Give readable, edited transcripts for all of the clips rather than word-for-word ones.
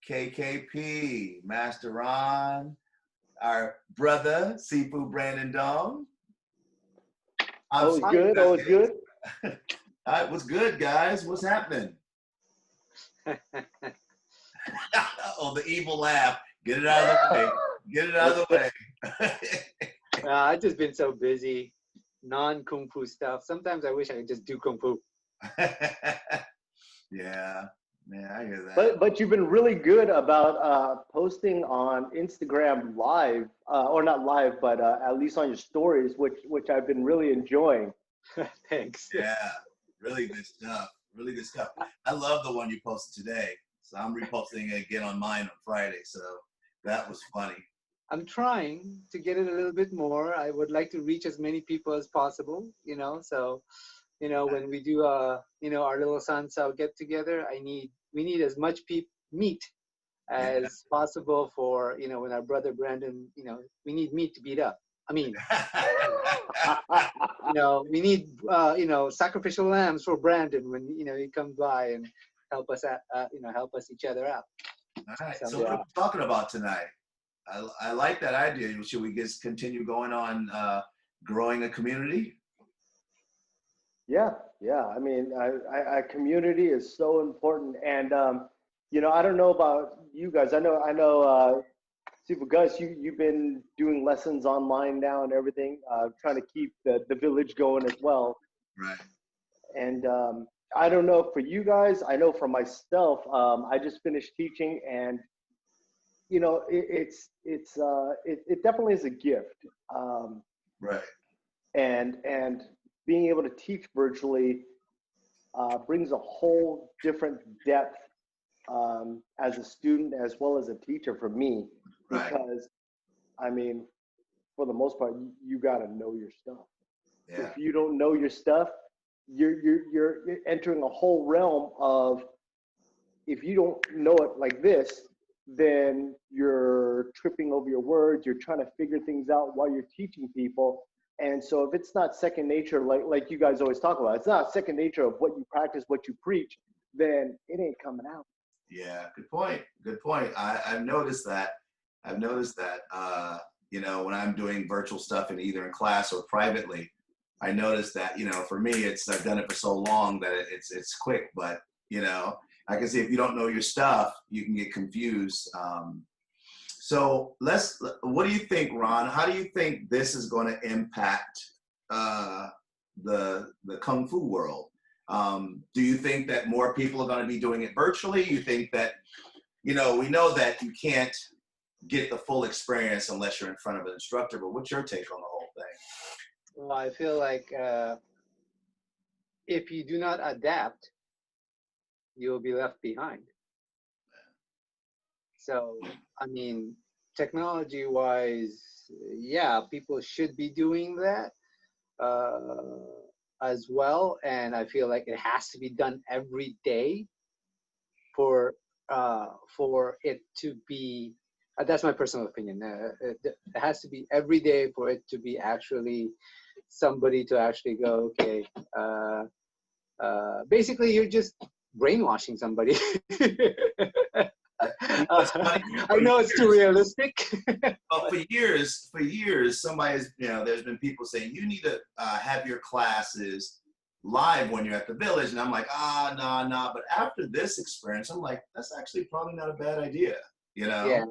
KKP, Master Ron, our brother, Sifu Brandon Dunng. Always good, always good. All right, what's good, guys? What's happening? Oh, the evil laugh. Get it out of the way. Get it out of the way. I've just been so busy, non-Kung Fu stuff. Sometimes I wish I could just do Kung Fu. Yeah, I hear that. But you've been really good about posting on Instagram live, or not live, but at least on your stories, which I've been really enjoying. Thanks. Yeah, really good stuff. Really good stuff. I love the one you posted today. So I'm reposting it again on mine on Friday. So that was funny. I'm trying to get it a little bit more. I would like to reach as many people as possible, so when we do our little Sansao get together, we need as much meat as possible for when our brother Brandon, we need meat to beat up. I mean, we need sacrificial lambs for Brandon when he comes by and help us help us each other out. All right. So what are we talking about tonight? I like that idea. Should we just continue going on growing a community? Yeah. I mean, I community is so important, and I don't know about you guys. I know. Sifu Gus, you've been doing lessons online now and everything, trying to keep the village going as well. Right. And I don't know for you guys. I know for myself, I just finished teaching, and it definitely is a gift. Right. And being able to teach virtually brings a whole different depth as a student as well as a teacher for me, because I mean, for the most part, you got to know your stuff. Yeah. If you don't know your stuff, you're entering a whole realm of, if you don't know it like this, then you're tripping over your words. You're trying to figure things out while you're teaching people. And so if it's not second nature, like you guys always talk about, it's not second nature of what you practice, what you preach, then it ain't coming out. Yeah, good point. Good point. I've noticed that. When I'm doing virtual stuff in either in class or privately, I noticed that, for me, I've done it for so long that it's quick, but, I can see if you don't know your stuff, you can get confused. So what do you think, Ron? How do you think this is going to impact the Kung Fu world? Do you think that more people are going to be doing it virtually? You think that, we know that you can't get the full experience unless you're in front of an instructor, but what's your take on the whole thing? Well, I feel like if you do not adapt, you'll be left behind. So, I mean, technology-wise, yeah, people should be doing that as well, and I feel like it has to be done every day for it to be. That's my personal opinion. It has to be every day for it to be actually somebody to actually go, okay. Basically, you're just brainwashing somebody. I know it's too realistic. Well, for years, somebody's, there's been people saying you need to have your classes live when you're at the village, and I'm like, nah. But after this experience, I'm like, that's actually probably not a bad idea, Yeah.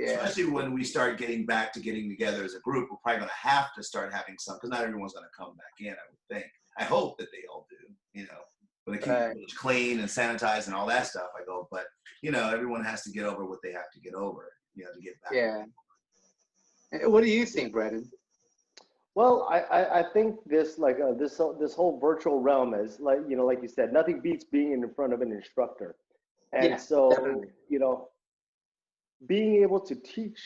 Especially when we start getting together as a group, we're probably going to have to start having some, because not everyone's going to come back in, I would think. I hope that they all do, when they keep the village clean and sanitized and all that stuff. I go, but everyone has to get over what they have to get over, to get back. Yeah. What do you think, Brandon? Well, I think this this whole virtual realm is like you said, nothing beats being in front of an instructor, and so definitely. Being able to teach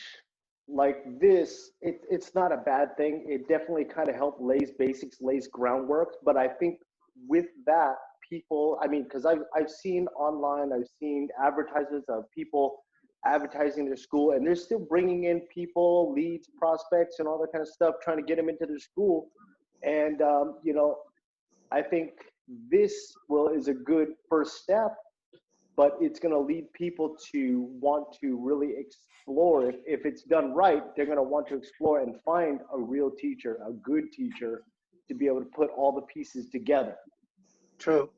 like this, it's not a bad thing. It definitely kind of helps lays groundwork. But I think with that, people, I mean, because I've seen online, I've seen advertisements of people advertising their school, and they're still bringing in people, leads, prospects, and all that kind of stuff, trying to get them into their school. And I think this is a good first step but it's going to lead people to want to really explore. If it's done right, they're going to want to explore and find a real teacher, a good teacher, to be able to put all the pieces together. True.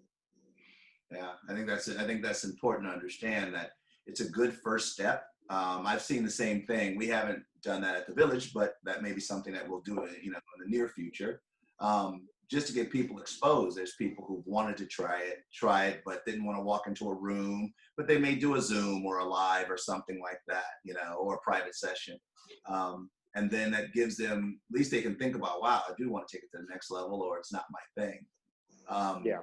Yeah, I think that's important to understand that it's a good first step. I've seen the same thing. We haven't done that at the village, but that may be something that we'll do, in the near future, just to get people exposed. There's people who've wanted to try it, but didn't want to walk into a room, but they may do a Zoom or a live or something like that, or a private session. And then that gives them, at least they can think about, wow, I do want to take it to the next level, or it's not my thing. Yeah.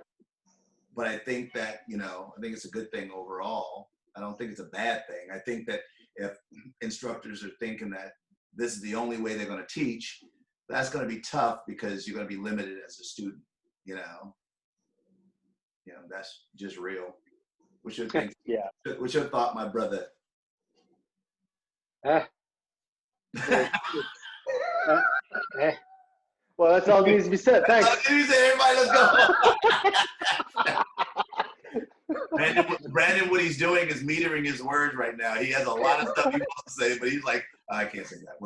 But I think that, I think it's a good thing overall. I don't think it's a bad thing. I think that if instructors are thinking that this is the only way they're going to teach, that's going to be tough because you're going to be limited as a student, that's just real. What's your thing? Yeah. What's your thought, my brother? Eh. Well, that's all that needs to be said. Thanks. Everybody, let's go. Brandon, what he's doing is metering his words right now. He has a lot of stuff he wants to say, but he's like, I can't say that.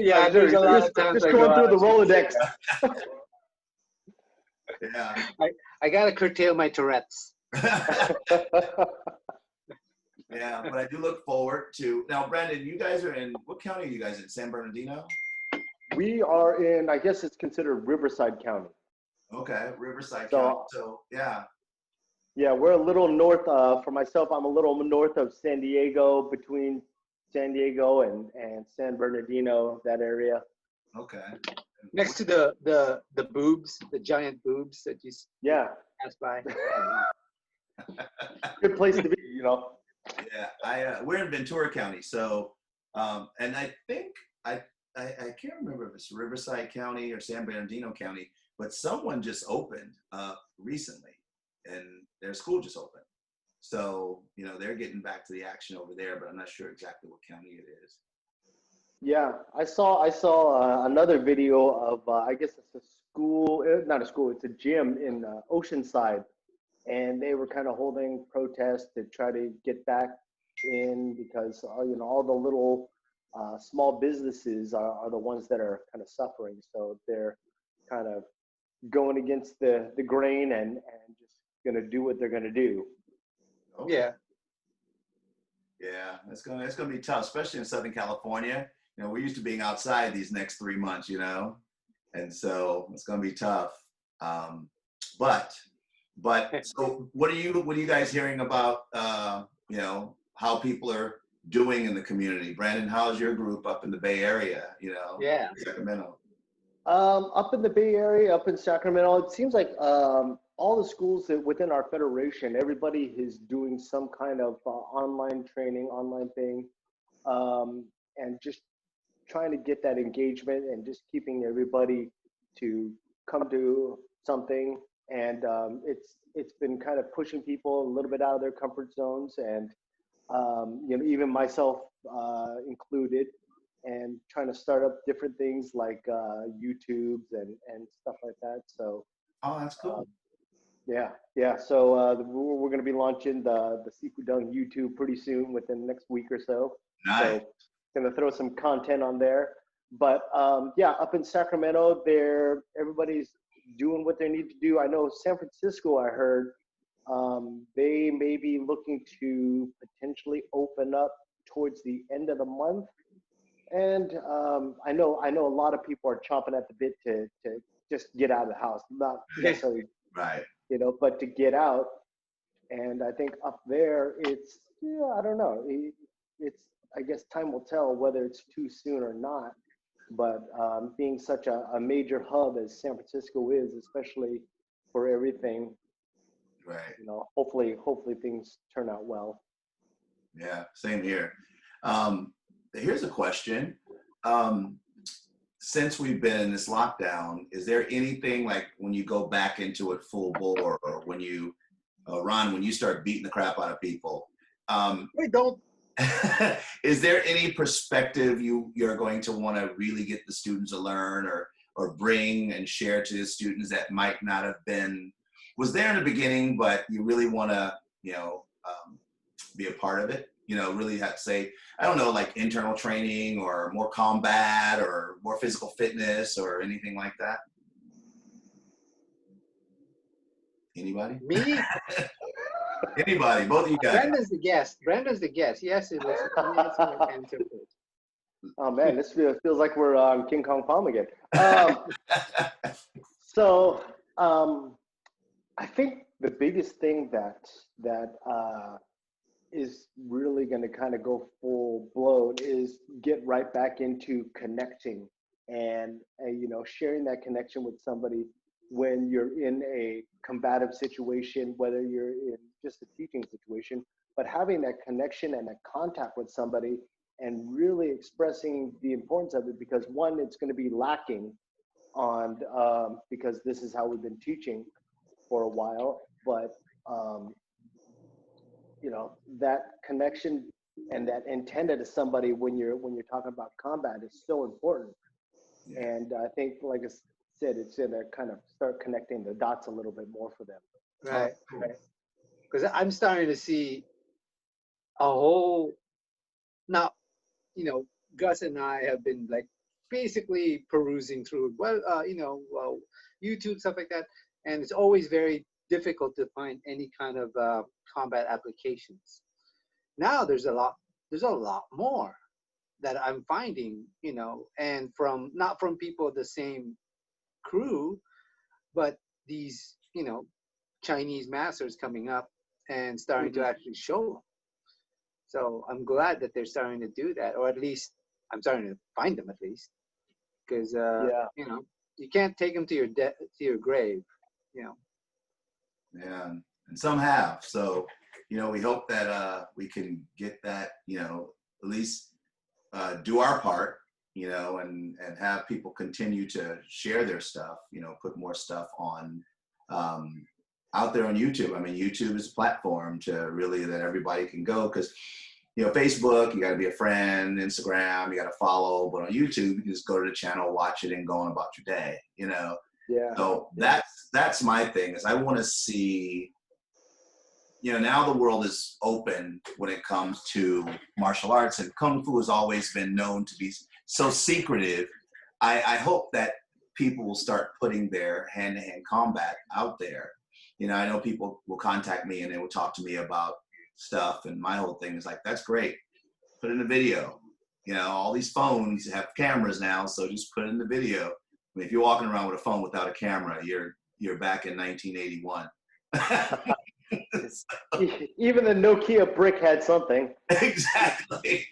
Yeah, there's a lot of times just going through the Rolodex. Yeah. I gotta curtail my Tourette's. Yeah, but I do look forward to, now, Brandon, you guys are in, what county are you guys in? San Bernardino? We are in, I guess it's considered Riverside County. Okay, Riverside County. So, yeah. Yeah, we're a little north. For myself, I'm a little north of San Diego, between San Diego and San Bernardino, that area. Okay. Next to the boobs, the giant boobs that you pass by. Good place to be, Yeah, we're in Ventura County, so, and I think, I can't remember if it's Riverside County or San Bernardino County, but someone just opened recently, and their school just opened. So, they're getting back to the action over there, but I'm not sure exactly what county it is. Yeah, I saw another video of, I guess it's a school, not a school, it's a gym in Oceanside. And they were kind of holding protests to try to get back in because, all the little small businesses are the ones that are kind of suffering. So they're kind of going against the grain and just going to do what they're going to do. Okay. Yeah. Yeah, it's gonna be tough, especially in Southern California. We're used to being outside these next 3 months, and so it's gonna be tough. But so what are you guys hearing about? How people are doing in the community. Brandon, how's your group up in the Bay Area? Yeah. Sacramento. Up in the Bay Area, up in Sacramento, it seems like all the schools that within our federation, everybody is doing some kind of online training, online thing, and just trying to get that engagement and just keeping everybody to come to something. And it's been kind of pushing people a little bit out of their comfort zones, and even myself included, and trying to start up different things like YouTubes and stuff like that. So. Oh, that's cool. Yeah. So we're going to be launching the Sifu Brandon Dunng YouTube pretty soon, within the next week or so. Nice. So going to throw some content on there. But up in Sacramento, everybody's doing what they need to do. I know San Francisco, I heard they may be looking to potentially open up towards the end of the month. And I know a lot of people are chomping at the bit to just get out of the house, not necessarily, right. But to get out. And I think up there, it's, I don't know. It's, I guess time will tell whether it's too soon or not. But being such a major hub as San Francisco is, especially for everything, right. Hopefully things turn out well. Yeah, same here. Here's a question. Since we've been in this lockdown, is there anything like when you go back into it full bore, or when you, Ron, when you start beating the crap out of people? Wait, don't. Is there any perspective you're going to want to really get the students to learn or bring and share to the students that might not have been, was there in the beginning, but you really want to, be a part of it. You know, really have to say, I don't know, like internal training or more combat or more physical fitness or anything like that. Anybody? Me? Anybody? Both of you guys. Brandon's the guest. Brandon's the guest. He has to listen. He has to answer first. Oh man, this feels like we're on King Kong Palm again. So I think the biggest thing that is really going to kind of go full blown is get right back into connecting and you know, sharing that connection with somebody when you're in a combative situation, whether you're in just a teaching situation, but having that connection and that contact with somebody and really expressing the importance of it, because one, it's going to be lacking on because this is how we've been teaching for a while, but you know, that connection and that antenna to somebody when you're talking about combat is so important. Yeah. And I think, like I said, it's going to kind of start connecting the dots a little bit more for them. Right. Because I'm starting to see a whole, now, you know, Gus and I have been like basically perusing through, YouTube, stuff like that. And it's always very difficult to find any kind of combat applications. Now there's a lot more that I'm finding, you know, and from, not from people of the same crew, but these, you know, Chinese masters coming up and starting to actually show them. So I'm glad that they're starting to do that, or at least I'm starting to find them at least, because you know, you can't take them to your grave, you know. Yeah, and some have. So, you know, we hope that we can get that, you know, at least do our part, you know, and have people continue to share their stuff, you know, put more stuff on out there on YouTube. I mean, YouTube is a platform to really that everybody can go, because, you know, Facebook, you got to be a friend, Instagram, you got to follow, but on YouTube, you can just go to the channel, watch it, and go on about your day, you know. Yeah. So that's my thing, is I want to see, you know, now the world is open when it comes to martial arts, and Kung Fu has always been known to be so secretive. I hope that people will start putting their hand-to-hand combat out there. You know, I know people will contact me and they will talk to me about stuff, and my whole thing is like, that's great, put in a video. You know, all these phones have cameras now, so just put in the video. I mean, if you're walking around with a phone without a camera, you're back in 1981. Even the Nokia brick had something. Exactly.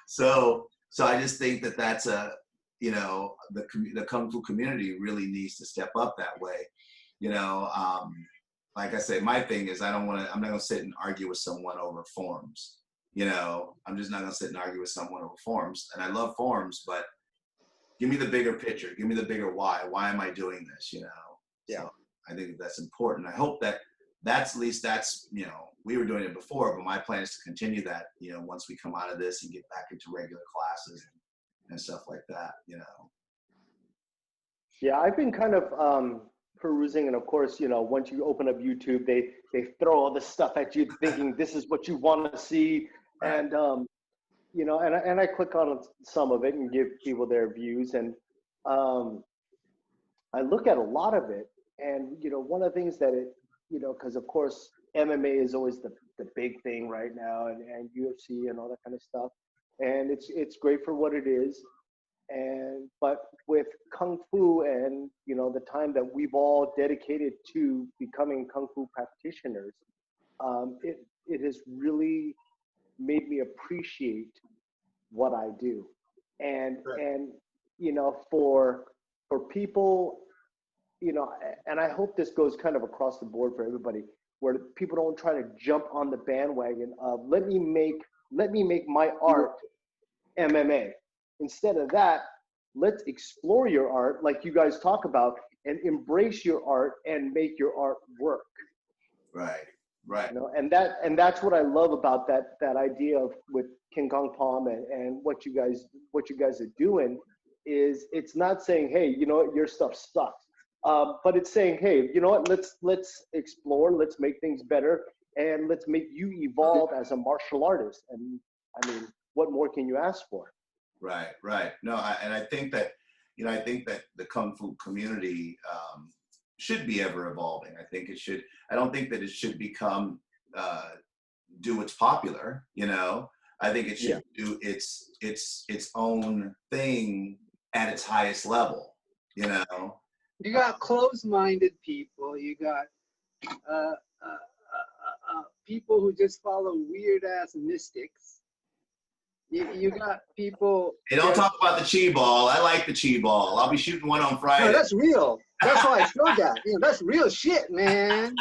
So I just think that that's a, you know, the Kung Fu community really needs to step up that way. You know, like I said, my thing is I'm not going to sit and argue with someone over forms. You know, I'm just not going to sit and argue with someone over forms. And I love forms, but give me the bigger picture. Give me the bigger why. Why am I doing this? You know? Yeah. So I think that's important. I hope that's, you know, we were doing it before, but my plan is to continue that, you know, once we come out of this and get back into regular classes and stuff like that, you know. Yeah, I've been kind of perusing, and of course, you know, once you open up YouTube, they throw all this stuff at you, thinking this is what you want to see, Right. and you know, and I click on some of it and give people their views, and I look at a lot of it, and you know, one of the things that it, you know, because of course MMA is always the big thing right now, and UFC and all that kind of stuff, and it's great for what it is. But with Kung Fu and, you know, the time that we've all dedicated to becoming Kung Fu practitioners, it has really made me appreciate what I do. And you know, for people, you know, and I hope this goes kind of across the board for everybody, where people don't try to jump on the bandwagon of let me make my art MMA. Instead of that, let's explore your art like you guys talk about, and embrace your art and make your art work. Right. You know, and that's what I love about that idea of with King Kong Palm and what you guys are doing is it's not saying, hey, you know what, your stuff sucks, but it's saying, hey, you know what, let's explore, let's make things better, and let's make you evolve as a martial artist. And I mean, what more can you ask for? Right, right. No, and I think that, you know, I think that the Kung Fu community should be ever evolving. I think it should, I don't think that it should become, do what's popular, you know. I think it should do its own thing at its highest level, you know. You got closed-minded people. You got people who just follow weird-ass mystics. You got people. Hey, don't talk about the chi ball. I like the chi ball. I'll be shooting one on Friday. No, that's real. That's why I showed that. You know, that's real shit, man.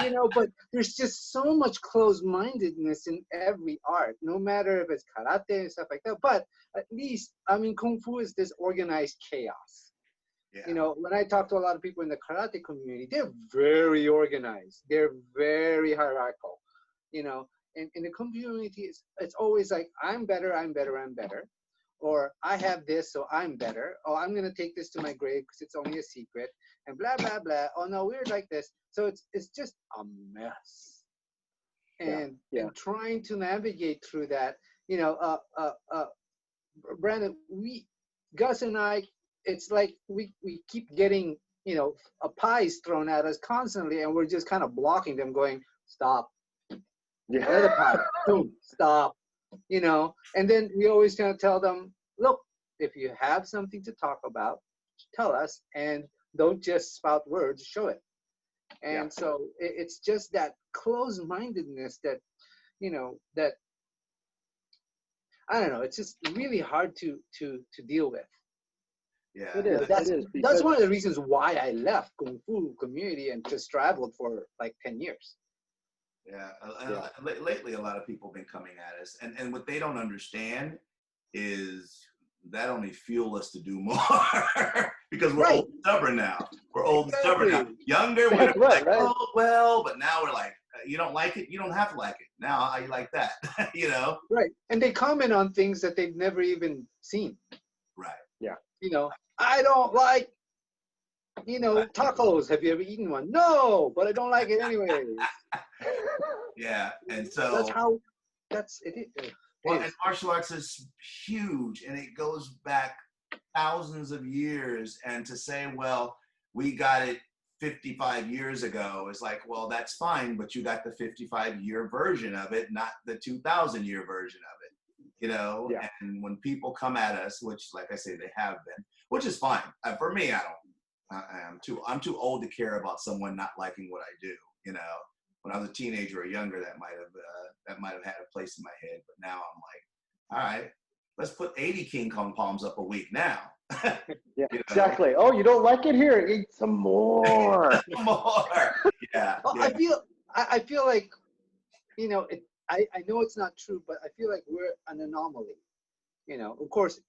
You know, but there's just so much closed-mindedness in every art, no matter if it's karate and stuff like that. But at least, I mean, Kung Fu is this organized chaos. Yeah. You know, when I talk to a lot of people in the karate community, they're very organized. They're very hierarchical. You know, and in the community, it's always like, I'm better, I'm better, I'm better. Or I have this, so I'm better. Oh, I'm going to take this to my grave because it's only a secret. And blah, blah, blah. Oh, no, we're like this. So it's just a mess. And, and trying to navigate through that, you know, Brandon, Gus and I, it's like we keep getting, you know, pies thrown at us constantly, and we're just kind of blocking them, going, stop. Another pie. Boom, stop. You know, and then we always kind of tell them, look, if you have something to talk about, tell us, and don't just spout words, show it. And so it's just that closed-mindedness that, you know, that, I don't know, it's just really hard to deal with. Yeah, it is. That's one of the reasons why I left Kung Fu community and just traveled for like 10 years. Yeah. Lately, a lot of people have been coming at us, and what they don't understand is that only fuel us to do more because we're old and stubborn now. We're old and stubborn now. Younger, we're like, oh, well, but now we're like, you don't like it, you don't have to like it. Now, how you like that, you know? Right. And they comment on things that they've never even seen. Right. Yeah. You know, I don't like, you know, tacos. Have you ever eaten one? No, but I don't like it anyway. Yeah, and so that's it. Well, and martial arts is huge, and it goes back thousands of years. And to say, well, we got it 55 years ago is like, well, that's fine, but you got the 55-year version of it, not the 2,000-year version of it. You know, and when people come at us, which, like I say, they have been, which is fine. For me, I'm too old to care about someone not liking what I do. You know, when I was a teenager or younger, that might have had a place in my head. But now I'm like, all right, let's put 80 King Kong palms up a week now. Yeah, exactly. Oh, you don't like it? Here, eat some more. More. Yeah. Well, yeah. I feel like, you know, I know it's not true, but I feel like we're an anomaly. You know, of course,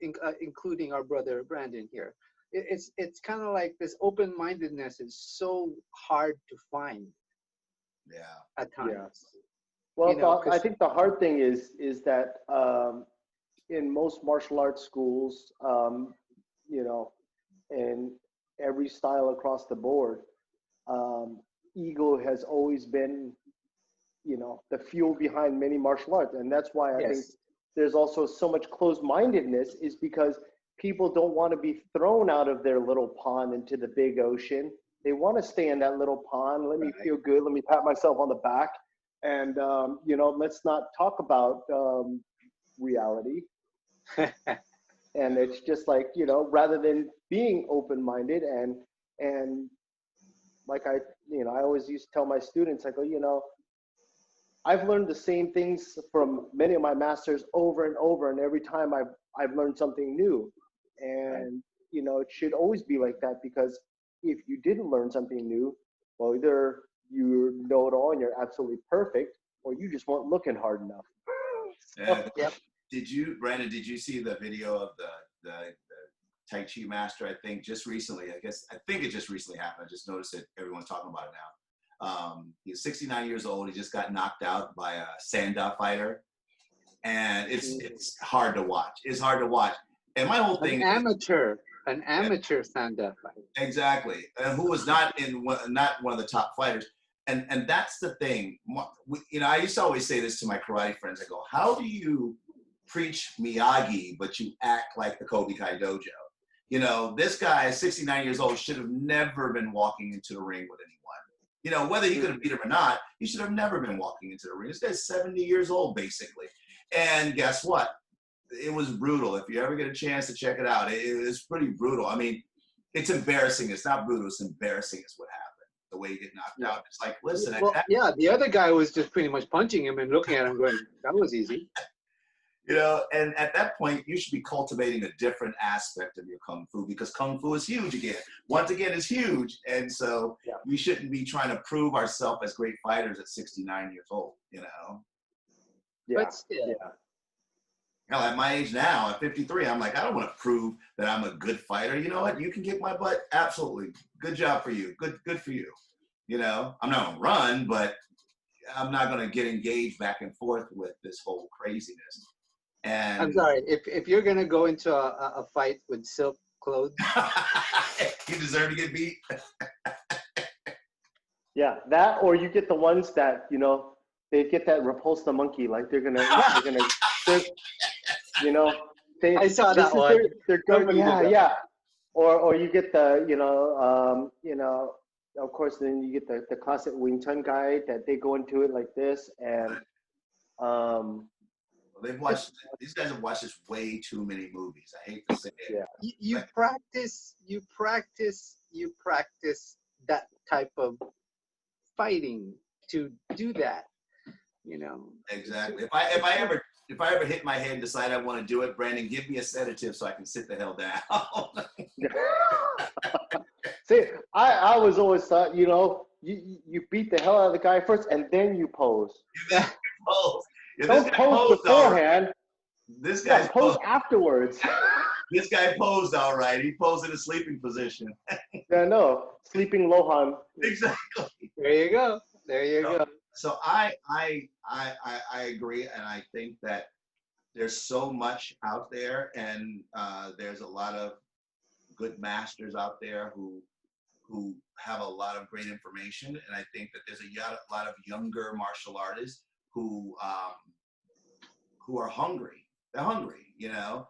including our brother Brandon here. It's kind of like this open-mindedness is so hard to find. Yeah. At times. Yeah. Well, you know, I think the hard thing is that in most martial arts schools, you know, in every style across the board, ego has always been, you know, the fuel behind many martial arts, and that's why I think there's also so much closed-mindedness, is because people don't want to be thrown out of their little pond into the big ocean. They want to stay in that little pond. Let me feel good. Let me pat myself on the back. And, you know, let's not talk about reality. And it's just like, you know, rather than being open-minded and like I always used to tell my students, I go, you know, I've learned the same things from many of my masters over and over. And every time I've learned something new. And, you know, it should always be like that, because if you didn't learn something new, well, either you know it all and you're absolutely perfect, or you just weren't looking hard enough. Brandon, did you see the video of the Tai Chi master? I think just recently, I think it just recently happened. I just noticed it. Everyone's talking about it now. He's 69 years old. He just got knocked out by a Sanda fighter. And it's hard to watch. It's hard to watch. And my whole thing an amateur Sanda fighter. Exactly. And who was not one of the top fighters. and that's the thing. You know, I used to always say this to my karate friends. I go, how do you preach Miyagi, but you act like the Kobe Kai Dojo? You know, this guy, 69 years old, should have never been walking into the ring with anyone. You know, whether he could have beat him or not, he should have never been walking into the ring. This guy's 70 years old, basically. And guess what? It was brutal. If you ever get a chance to check it out, it was pretty brutal. I mean, it's embarrassing. It's not brutal. It's embarrassing is what happened. The way you get knocked out. It's like, listen. Well, yeah, the other guy was just pretty much punching him and looking at him going, that was easy. You know, and at that point, you should be cultivating a different aspect of your Kung Fu, because Kung Fu is huge again. Once again, it's huge. And so we shouldn't be trying to prove ourselves as great fighters at 69 years old, you know? Yeah. But still. Hell, at my age now, at 53, I'm like, I don't want to prove that I'm a good fighter. You know what? You can kick my butt. Absolutely. Good job for you. Good for you. You know, I'm not going to run, but I'm not going to get engaged back and forth with this whole craziness. And I'm sorry, if you're gonna go into a fight with silk clothes, you deserve to get beat. Yeah, that, or you get the ones that, you know, they get that repulse the monkey, like they're you know, I saw that one. They're good. Yeah. Or you get the, you know, of course, then you get the classic Wing Chun guy that they go into it like this, and these guys have watched this way too many movies. I hate to say it. Yeah. You practice that type of fighting to do that, you know. Exactly. If I ever hit my head and decide I want to do it, Brandon, give me a sedative so I can sit the hell down. See, I was always thought, you know, you beat the hell out of the guy first and then you pose. Don't pose beforehand. This guy posed afterwards. This guy posed all right. He posed in a sleeping position. Yeah, no, sleeping Lohan. Exactly. There you go. There you go. So I agree, and I think that there's so much out there, and there's a lot of good masters out there who have a lot of great information, and I think that there's a lot of younger martial artists who are hungry. They're hungry, you know,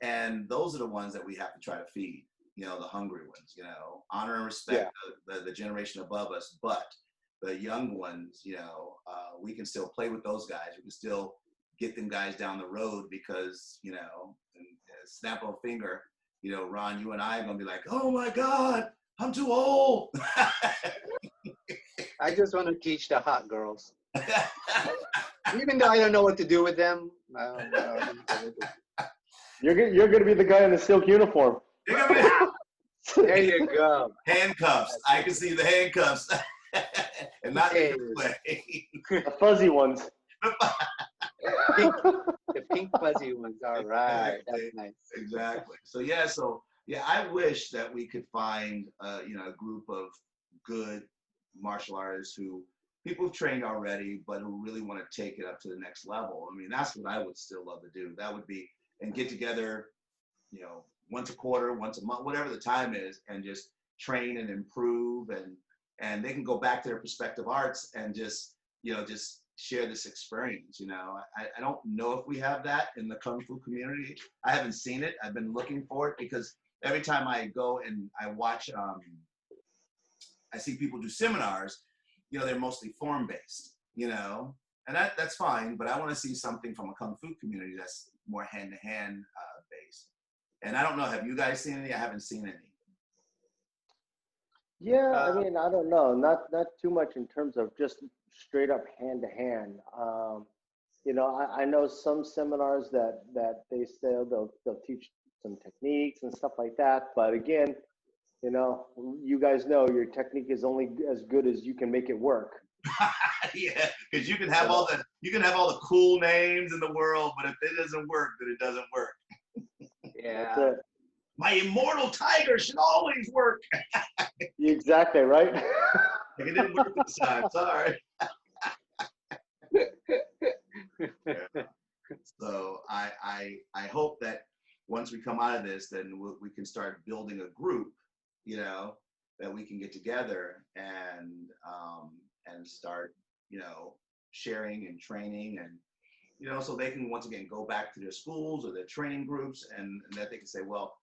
and those are the ones that we have to try to feed. You know, the hungry ones. You know, honor and respect the generation above us, but the young ones, you know, we can still play with those guys. We can still get them guys down the road because, you know, and snap of a finger, you know, Ron, you and I are gonna be like, oh my God, I'm too old. I just want to teach the hot girls. Even though I don't know what to do with them. You're gonna be the guy in the silk uniform. There you go. Handcuffs. I can see the handcuffs. And not the way. The fuzzy ones. The pink fuzzy ones. All right. That's nice. Exactly. So I wish that we could find you know, a group of good martial artists people have trained already, but who really want to take it up to the next level. I mean, that's what I would still love to do. That would be, and get together, you know, once a quarter, once a month, whatever the time is, and just train and improve, and they can go back to their respective arts and just, you know, just share this experience. You know, I don't know if we have that in the Kung Fu community. I haven't seen it. I've been looking for it because every time I go and I watch, I see people do seminars, you know, they're mostly form-based, you know, and that's fine, but I want to see something from a Kung Fu community that's more hand-to-hand based. And I don't know, have you guys seen any? I haven't seen any. Yeah, I mean, I don't know, not too much in terms of just straight up hand-to-hand. You know, I know some seminars that they say they'll teach some techniques and stuff like that, but again, you know, you guys know your technique is only as good as you can make it work. Yeah, because you can have all the cool names in the world, but if it doesn't work, then it doesn't work. Yeah. My immortal tiger should always work. Exactly, right? Like it didn't work this time. Sorry. Yeah. So I hope that once we come out of this, then we can start building a group, you know, that we can get together and and start, sharing and training, and so they can once again go back to their schools or their training groups, and that they can say, well,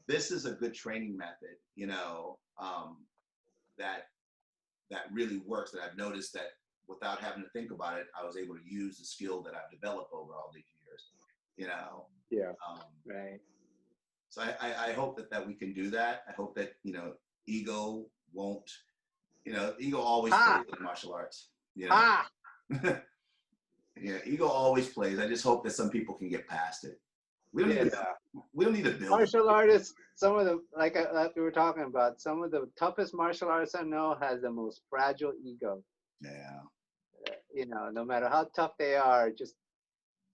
this is a good training method, that really works, that I've noticed that without having to think about it, I was able to use the skill that I've developed over all these years, Yeah. Right. So I hope that we can do that. I hope that, ego won't, ego always plays in martial arts, Ah, Yeah, ego always plays. I just hope that some people can get past it. We don't need yes. to build. Martial artists, some of the, like we were talking about, some of the toughest martial artists I know has the most fragile ego. Yeah. No matter how tough they are, just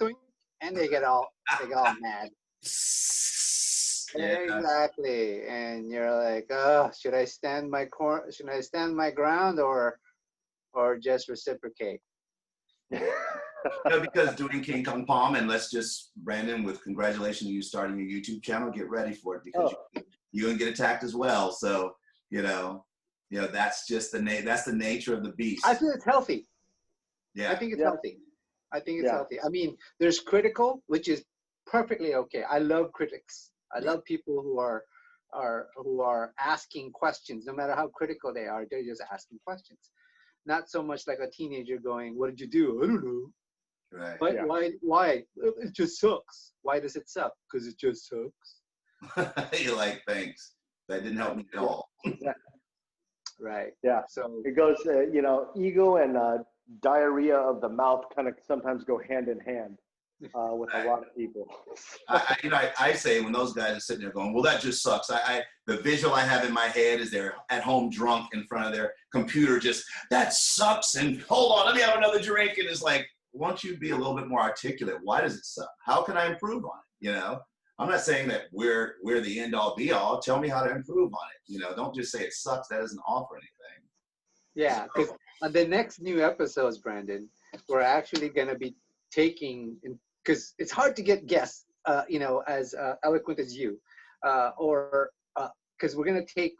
doink, and they get all mad. Yeah. Exactly. And you're like, oh, should I stand my ground or just reciprocate? Because doing King Kong Palm, and let's just, Brandon, with congratulations to you starting your YouTube channel, get ready for it, because you're gonna get attacked as well. So, that's just that's the nature of the beast. I think it's healthy. Yeah. I think it's healthy. I think it's healthy. I mean, there's critical, which is perfectly okay. I love critics. I love people who are asking questions, no matter how critical they are. They're just asking questions. Not so much like a teenager going, "What did you do?" I don't know. Right. But why? It just sucks. Why does it suck? Because it just sucks. You're like, thanks. That didn't help me at all. Right. Yeah. So it goes, ego and diarrhea of the mouth kind of sometimes go hand in hand with a lot of people. I say when those guys are sitting there going, well, that just sucks. The visual I have in my head is they're at home drunk in front of their computer, just, that sucks. And hold on, let me have another drink. And it's like, won't you be a little bit more articulate? Why does it suck? How can I improve on it? I'm not saying that we're the end all be all. Tell me how to improve on it. Don't just say it sucks. That doesn't offer anything. yeah, because on the next new episodes, Brandon, we're actually going to be taking, because it's hard to get guests, as eloquent as you, or because we're going to take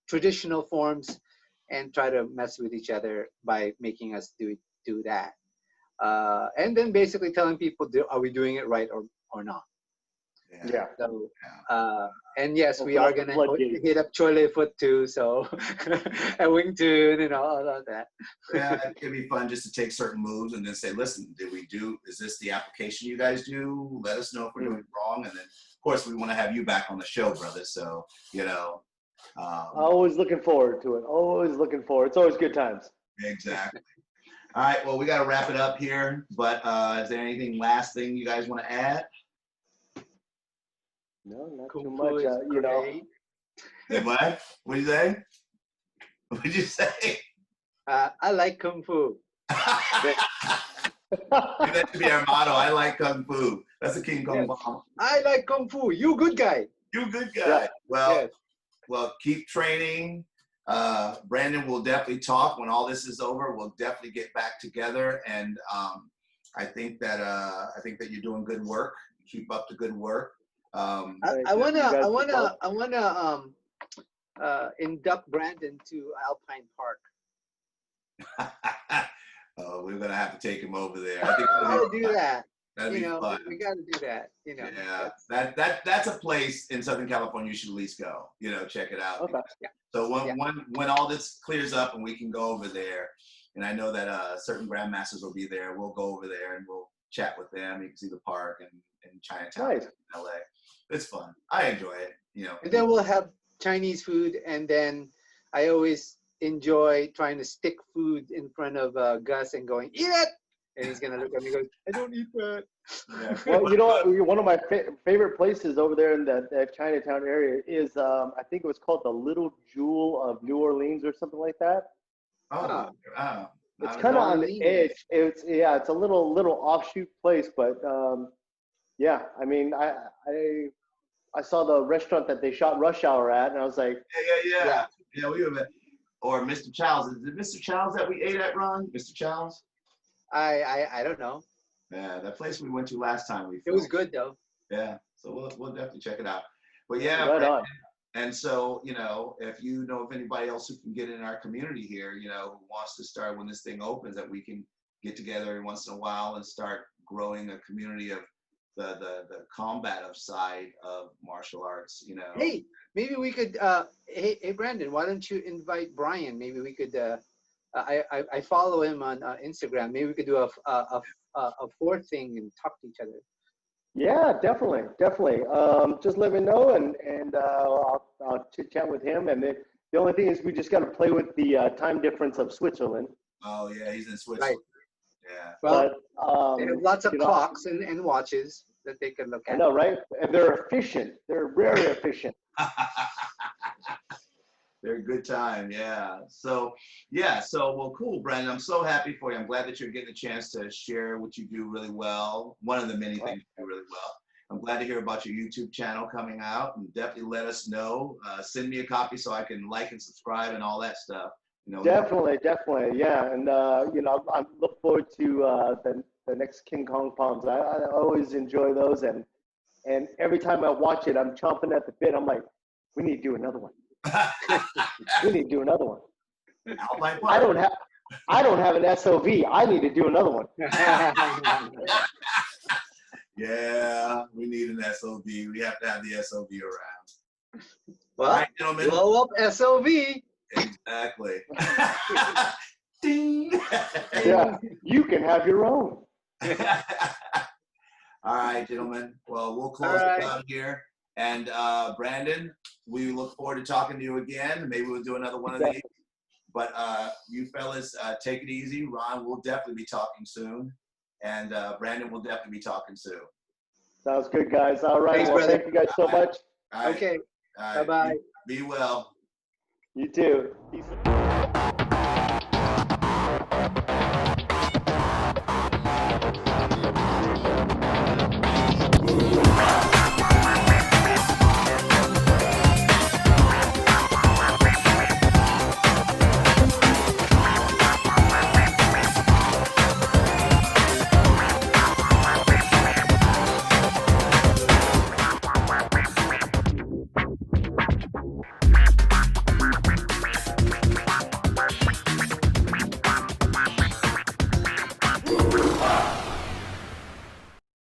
traditional forms and try to mess with each other by making us do that, and then basically telling people, are we doing it right or not? Yeah. So, and yes, we are gonna hit up Chole Foot too. So, and Wing Chun and all of that. Yeah, it'd be fun just to take certain moves and then say, listen, is this the application you guys do? Let us know if we're doing it wrong. And then, of course, we want to have you back on the show, brother. So, always looking forward to it. Always looking forward. It's always good times. Exactly. All right. Well, we got to wrap it up here. But is there anything last thing you guys want to add? No, not Kung too Fu much. is Hey, what? What did you say? What did you say? I like Kung Fu. That should be our motto. I like Kung Fu. That's a King Kong Bomb. I like Kung Fu. You good guy. You good guy. Yeah. Well, keep training. Brandon will definitely talk when all this is over. We'll definitely get back together, and I think that you're doing good work. Keep up the good work. I wanna induct Brandon to Alpine Park. Oh, we're gonna have to take him over there. I think we gotta do that. That'd be fun. We gotta do that. Yeah, that's a place in Southern California you should at least go. Check it out. Okay. Yeah. So when all this clears up and we can go over there, and I know that certain grandmasters will be there, we'll go over there and we'll chat with them. You can see the park and Chinatown in LA. It's fun. I enjoy it. And then we'll have Chinese food, and then I always enjoy trying to stick food in front of Gus and going, eat it, and he's gonna look at me and go, I don't eat that. Yeah. Well, one of my favorite places over there in that Chinatown area is I think it was called the Little Jewel of New Orleans or something like that. Oh. It's kind of on the edge. It's a little offshoot place, but yeah, I mean, I saw the restaurant that they shot Rush Hour at, and I was like, yeah, we were at, or Mr. Chow's. Is it Mr. Chow's that we ate at, Ron? Mr. Chow's? I don't know. Yeah, that place we went to last time. It was good though. Yeah, so we'll definitely check it out. But yeah, right on. And so, you know, if you know of anybody else who can get in our community here, you know, who wants to start when this thing opens, that we can get together every once in a while and start growing a community of the combative side of martial arts, you know. Hey, maybe we could. Hey, Brandon, why don't you invite Brian? Maybe we could. I follow him on Instagram. Maybe we could do a fourth thing and talk to each other. Yeah, definitely, definitely. Just let me know, and I'll chit chat with him. And the only thing is, we just got to play with the time difference of Switzerland. Oh yeah, he's in Switzerland. Right. Yeah. But They have lots of you know, clocks and watches that they can look I at. know, right? And they're efficient. They're very efficient. They're a good time, yeah. So, yeah, so, well, cool, Brandon. I'm so happy for you. I'm glad that you're getting a chance to share what you do really well. One of the many things you do really well. I'm glad to hear about your YouTube channel coming out, and definitely let us know. Send me a copy so I can like and subscribe and all that stuff. You know, Definitely, definitely, yeah. And you know, I look forward to the next King Kong Palms. I always enjoy those, and every time I watch it, I'm chomping at the bit. I'm like, we need to do another one. We need to do another one. I don't have an SOV. I need to do another one. Yeah, we need an SOV. We have to have the SOV around. Well, all right, gentlemen. blow up SOV. Exactly. Ding. Yeah, you can have your own. All right, gentlemen. Well, we'll close it out here. And Brandon, we look forward to talking to you again. Maybe we'll do another one of these. But you fellas, take it easy. Ron, we'll definitely be talking soon. And Brandon will definitely be talking soon. Sounds good, guys. All right. Thanks, well, brother. thank you guys so much. All right. Okay. All right. Bye-bye. Be well. You too. Peace.